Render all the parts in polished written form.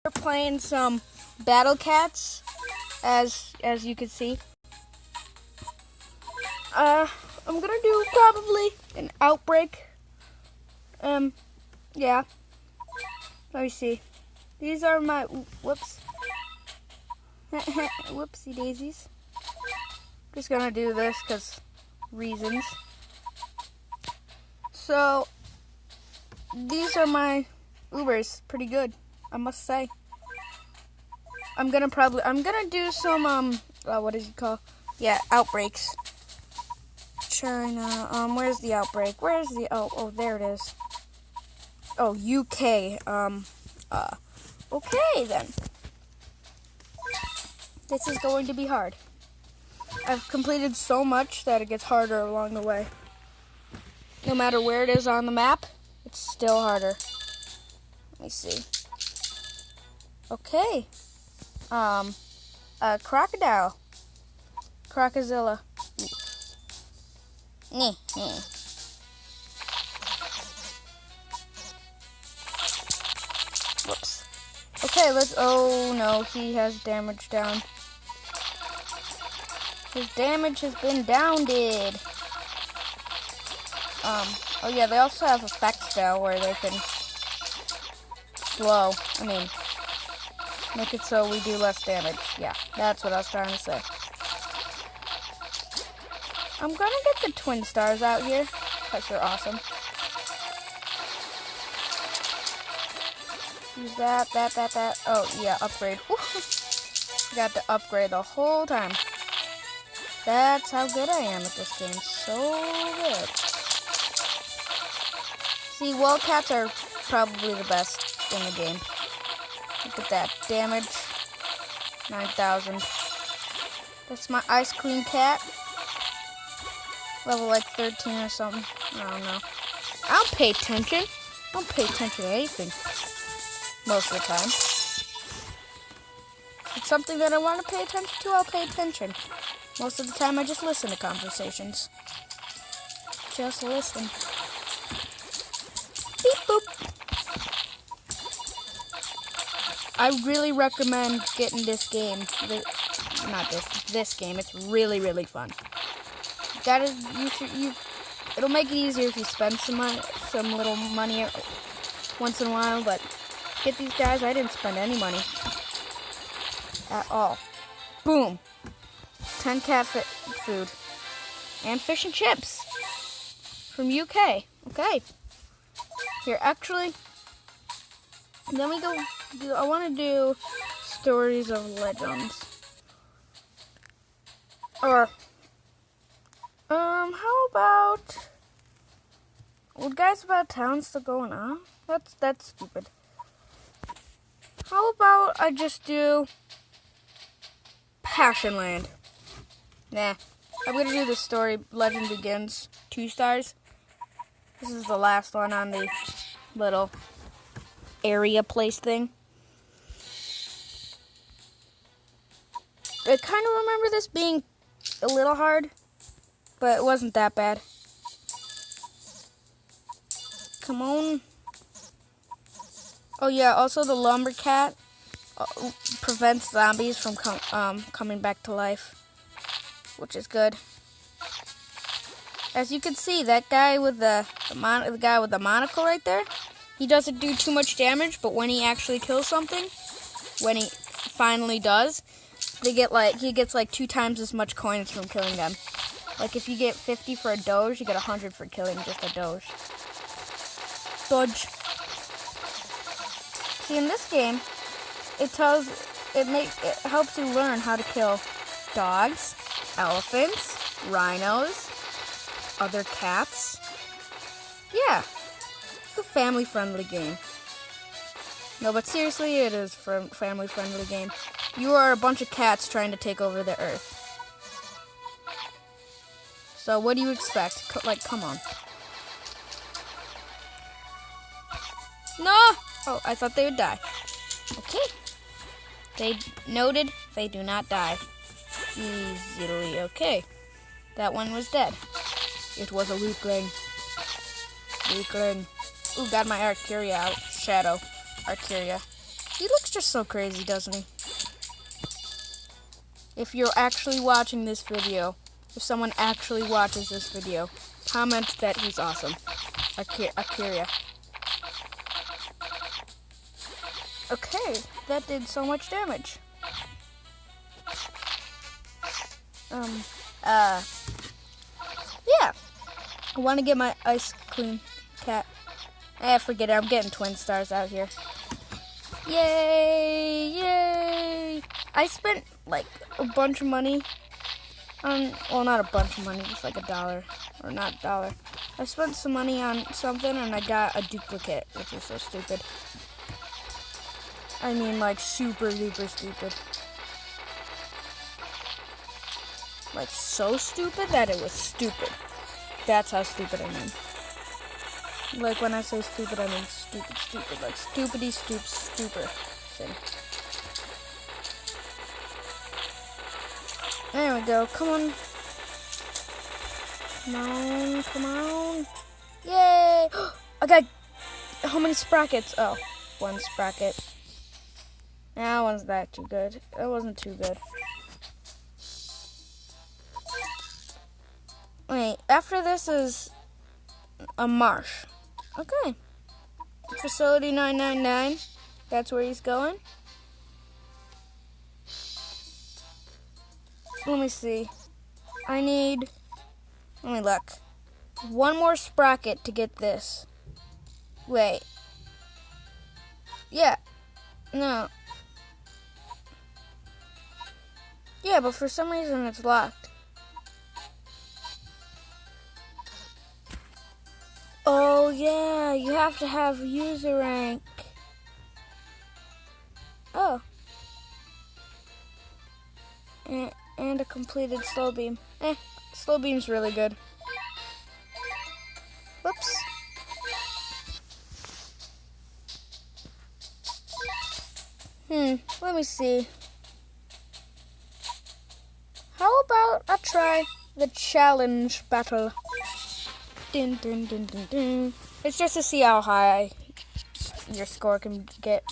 We're playing some Battle Cats, as you can see. I'm gonna do probably an outbreak. Yeah. Let me see. These are my whoops. Whoopsie daisies. Just gonna do this because reasons. So these are my Ubers. Pretty good, I must say. I'm gonna do some what is it called? Yeah, outbreaks. China. Where's the outbreak? Where's the oh there it is. Oh, UK. Okay then. This is going to be hard. I've completed so much that it gets harder along the way. No matter where it is on the map, it's still harder. Let me see. Okay. Crocodile. Crocozilla. Whoops. Okay, oh no, he has damage down. His damage has been downed. Oh yeah, they also have effects now where they can make it so we do less damage. Yeah, that's what I was trying to say. I'm gonna get the twin stars out here, because they're awesome. Use that. Oh, yeah, upgrade. Got to upgrade the whole time. That's how good I am at this game. So good. See, wildcats are probably the best in the game. Look at that. Damage. 9,000. That's my ice cream cat. Level like 13 or something. I don't know. I don't pay attention. I don't pay attention to anything. Most of the time. If it's something that I want to pay attention to, I'll pay attention. Most of the time, I just listen to conversations. Just listen. Beep boop. I really recommend getting this game. This game. It's really, really fun. It'll make it easier if you spend some little money once in a while, but get these guys. I didn't spend any money at all. Boom. 10 cat food. And fish and chips. From UK. Okay. Here, actually, then we go, I want to do stories of legends. Or, how about, would Guys About Town still going on? That's stupid. How about I just do Passionland? Nah, I'm gonna do the story Legend Begins, 2 stars. This is the last one on the little area place thing. I kind of remember this being a little hard, but it wasn't that bad. Come on. Oh yeah, also the lumber cat prevents zombies from coming back to life, which is good. As you can see, that guy with the guy with the monocle right there, he doesn't do too much damage, but when he actually kills something, when he finally does, he gets like 2 times as much coins from killing them. Like if you get 50 for a doge, you get 100 for killing just a doge. Dodge. See, in this game, it helps you learn how to kill dogs, elephants, rhinos, other cats. Yeah, it's a family-friendly game. No, but seriously, it is a family-friendly game. You are a bunch of cats trying to take over the earth. So what do you expect? Come on. No! Oh, I thought they would die. Okay. They noted they do not die easily. Okay. That one was dead. It was a weakling. Ooh, got my Arcaria out. Shadow. Arcaria. He looks just so crazy, doesn't he? If you're actually watching this video, if someone actually watches this video, comment that he's awesome. Akira. Okay, that did so much damage. Yeah. I want to get my ice cream cat. Forget it. I'm getting twin stars out here. Yay! Yay! I spent like a bunch of money on, well, not a bunch of money, just like $1, or not $1. I spent some money on something and I got a duplicate, which is so stupid. I mean, like, super duper stupid. Like, so stupid that it was stupid. That's how stupid I mean. Like, when I say stupid, I mean stupid. Like, stupid. There we go. Come on. Yay! I got, how many sprockets? Oh, 1 sprocket. That one's not too good. That wasn't too good. Wait, after this is a marsh. Okay. Facility 999. That's where he's going. Let me see. Let me look. 1 more sprocket to get this. Wait. Yeah. No. Yeah, but for some reason it's locked. Oh, yeah. You have to have user rank. Oh. And a completed slow beam. Slow beam's really good. Whoops. Let me see. How about I try the challenge battle? Dun, dun, dun, dun, dun. It's just to see how high your score can get.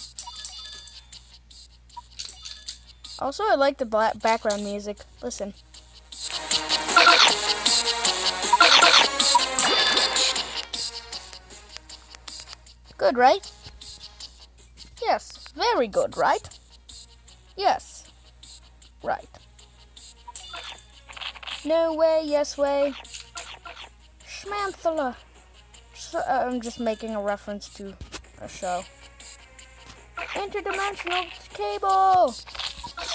Also, I like the background music. Listen. Good, right? Yes, very good, right? Yes, right. No way, yes way. Schmanthula. I'm just making a reference to a show. Interdimensional cable.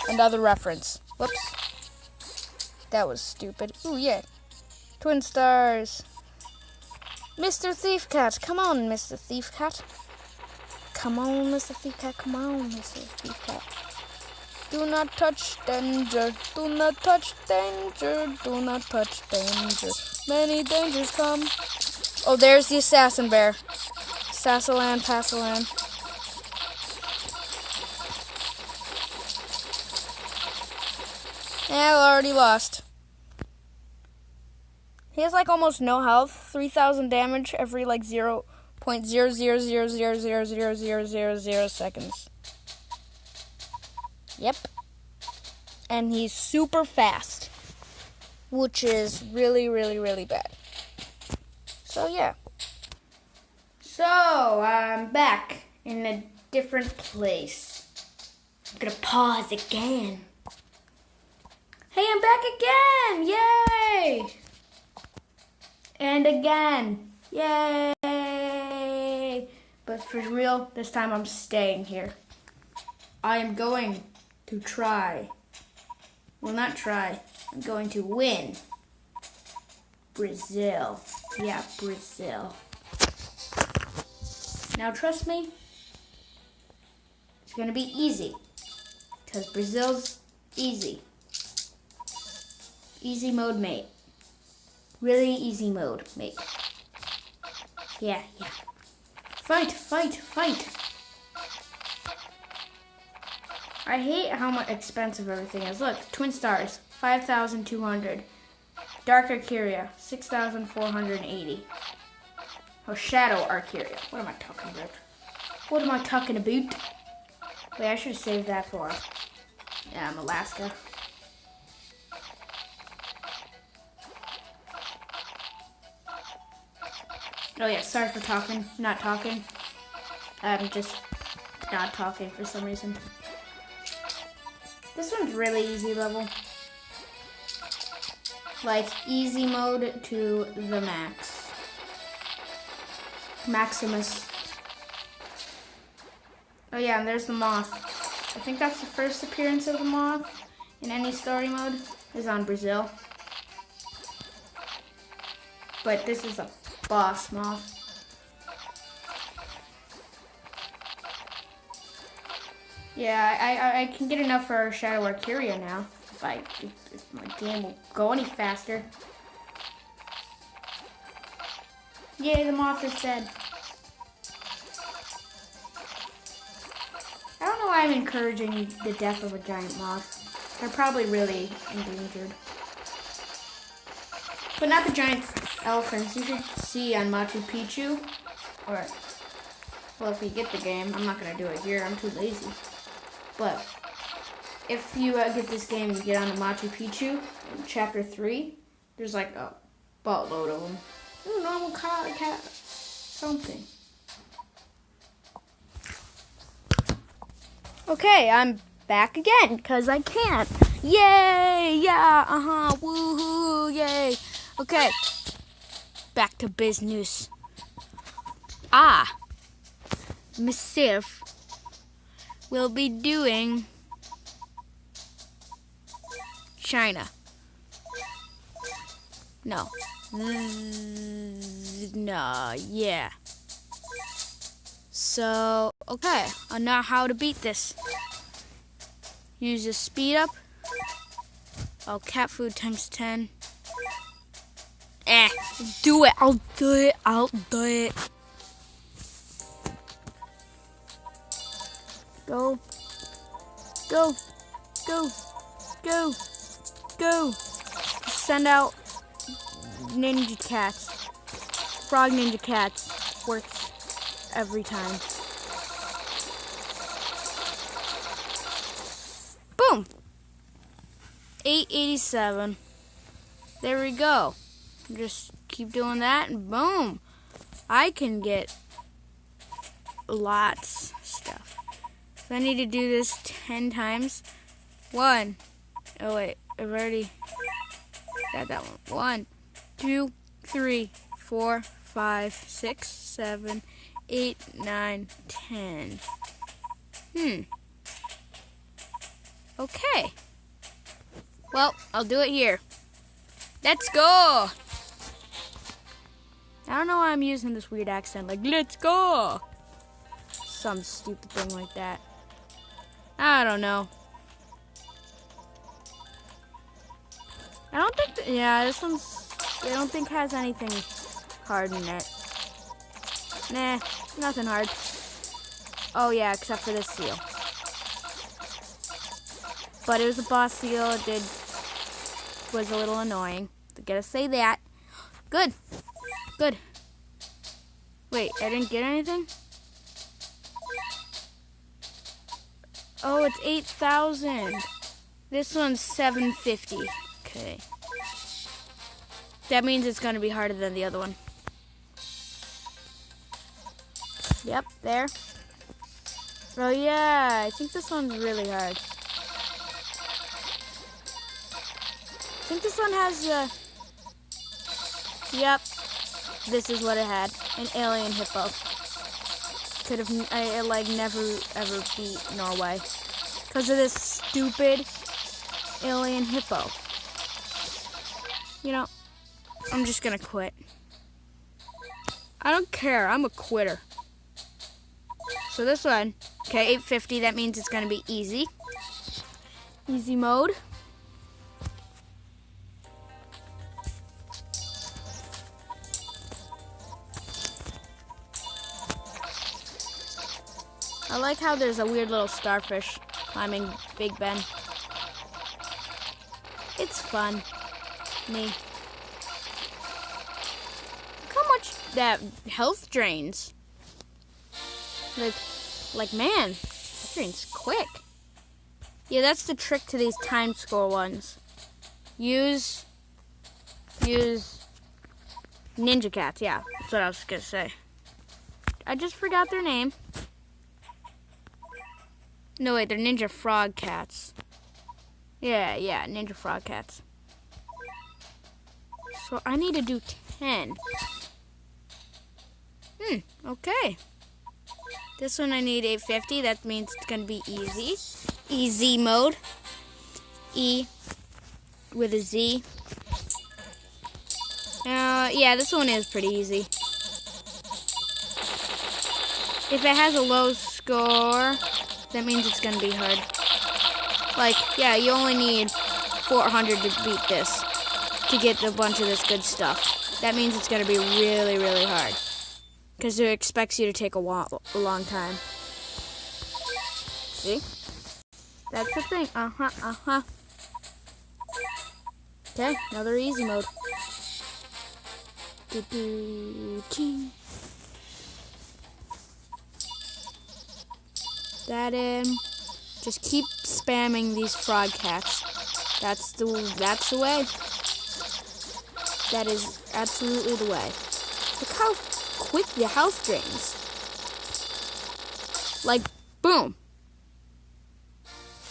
Another reference. Whoops. That was stupid. Ooh, yeah. Twin stars. Mr. Thief Cat. Come on, Mr. Thief Cat. Come on, Mr. Thief Cat. Come on, Mr. Thief Cat. Do not touch danger. Do not touch danger. Do not touch danger. Many dangers come. Oh, there's the assassin bear. Sassalan, Passalan. Yeah, I already lost. He has like almost no health. 3,000 damage every like 0.00000000000 seconds. Yep. And he's super fast, which is really, really, really bad. So yeah. So I'm back in a different place. I'm gonna pause again. Hey, I'm back again! Yay! And again. Yay! But for real, this time I'm staying here. I am going to try. Well, not try. I'm going to win. Brazil. Yeah, Brazil. Now, trust me, it's going to be easy. Because Brazil's easy. Easy mode, mate. Really easy mode, mate. Yeah. Fight. I hate how much expensive everything is. Look, twin stars, 5,200. Dark Arcaria, 6,480. Oh, Shadow Arcaria. What am I talking about? Wait, I should have saved that for Alaska. Oh yeah, sorry for not talking. I'm just not talking for some reason. This one's really easy level. Like, easy mode to the max. Maximus. Oh yeah, and there's the moth. I think that's the first appearance of the moth in any story mode, is on Brazil. But this is a boss moth. Yeah, I can get enough for Shadow Arcaria now. If my game will go any faster. Yay, the moth is dead. I don't know why I'm encouraging the death of a giant moth. They're probably really endangered. But not the giant elephants. You should see on Machu Picchu. Or, well, if you get the game, I'm not going to do it here. I'm too lazy. But if you get this game, you get on to Machu Picchu, in Chapter 3, there's like a boatload of them. Ooh, normal cat, something. Okay, I'm back again, because I can't. Yay, yeah, woohoo, yay. Okay, back to business. Myself will be doing China. No. No, yeah. So, okay, I know how to beat this. Use the speed up. Oh, cat food times 10. Do it. I'll do it. Go. Send out ninja cats. Frog ninja cats. Works every time. Boom. 887. There we go. Just keep doing that and boom. I can get lots of stuff. So I need to do this 10 times. 1. Oh wait, I've already got that one. 1, 2, 3, 4, 5, 6, 7, 8, 9, 10. Okay. Well, I'll do it here. Let's go! I don't know why I'm using this weird accent, like, let's go! Some stupid thing like that. I don't know. I don't think, this one's, I don't think has anything hard in it. Nah, nothing hard. Oh yeah, except for this seal. But it was a boss seal, was a little annoying. I gotta say that. Good. Wait, I didn't get anything? Oh, it's 8,000. This one's 750. Okay. That means it's gonna be harder than the other one. Yep, there. Oh yeah, I think this one's really hard. I think this one has yep, this is what it had. An alien hippo. Could have, I never ever beat Norway. Because of this stupid alien hippo. You know, I'm just gonna quit. I don't care, I'm a quitter. So this one, okay, 850, that means it's gonna be easy. Easy mode. I like how there's a weird little starfish climbing Big Ben. It's fun. Me. Look how much that health drains. Like man, screen's quick. Yeah, that's the trick to these time score ones. Use Ninja Cats, yeah. That's what I was going to say. I just forgot their name. No, wait, they're Ninja Frog Cats. Yeah, Ninja Frog Cats. So I need to do 10. Okay. This one I need 850. That means it's going to be easy. Easy mode. E with a Z. Yeah, this one is pretty easy. If it has a low score, that means it's going to be hard. Like, yeah, you only need 400 to beat this, to get a bunch of this good stuff. That means it's going to be really, really hard. Because it expects you to take a long time. See? That's the thing. Okay, another easy mode. That in. Just keep spamming these frog cats. That's the way. That is absolutely the way. Look how quick the health drains. Like, boom.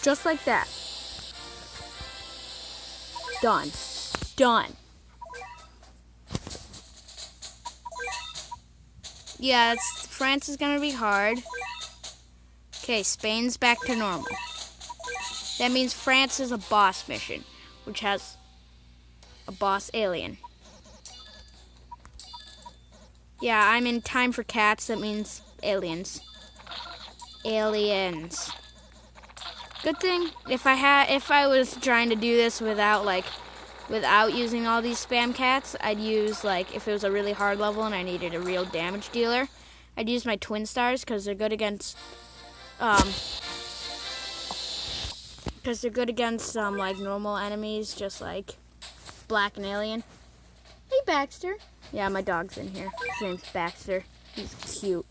Just like that. Done. Yeah, France is gonna be hard. Okay, Spain's back to normal. That means France is a boss mission, which has a boss alien. Yeah, I'm in time for cats. That means aliens. Aliens. Good thing if I was trying to do this without using all these spam cats, I'd use if it was a really hard level and I needed a real damage dealer, I'd use my twin stars because they're good against normal enemies, just like Black and Alien. Hey, Baxter. Yeah, my dog's in here. His name's Baxter. He's cute.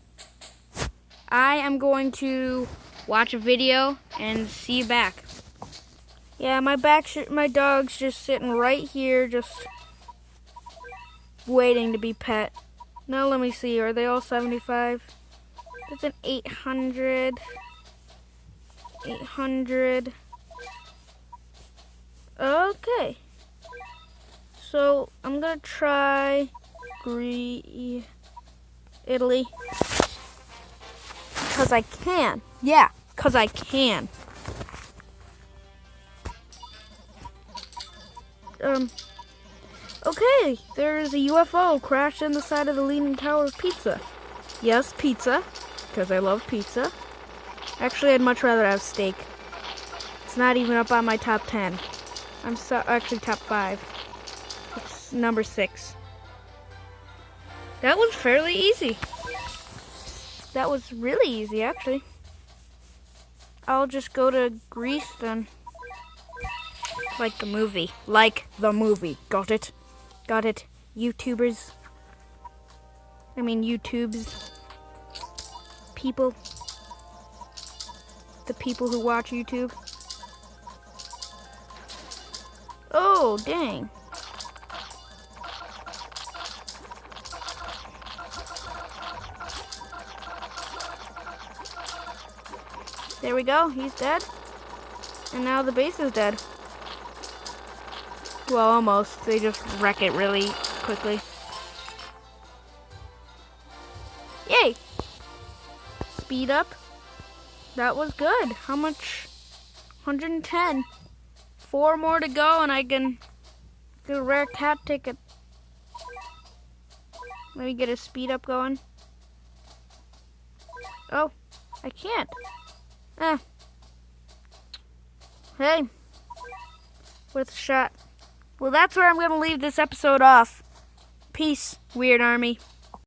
I am going to watch a video and see you back. Yeah, my dog's just sitting right here, just waiting to be pet. Now let me see, are they all 75? That's an 800. 800. Okay. So I'm gonna try Italy. Because I can. Yeah, because I can. Okay, there is a UFO crashed in the side of the Leaning Tower of Pizza. Yes, pizza, because I love pizza. Actually, I'd much rather have steak. It's not even up on my top 10. Actually top 5. It's number 6. That was fairly easy. That was really easy, actually. I'll just go to Greece then. Like the movie. Got it? Got it. YouTubers. I mean YouTubes. People. The people who watch YouTube. Oh, dang. There we go. He's dead. And now the base is dead. Well, almost. They just wreck it really quickly. Yay! Speed up. That was good. How much? 110. 4 more to go and I can get a rare cat ticket. Let me get a speed up going. Oh, I can't. Hey. Worth a shot. Well, that's where I'm going to leave this episode off. Peace, Weird Army.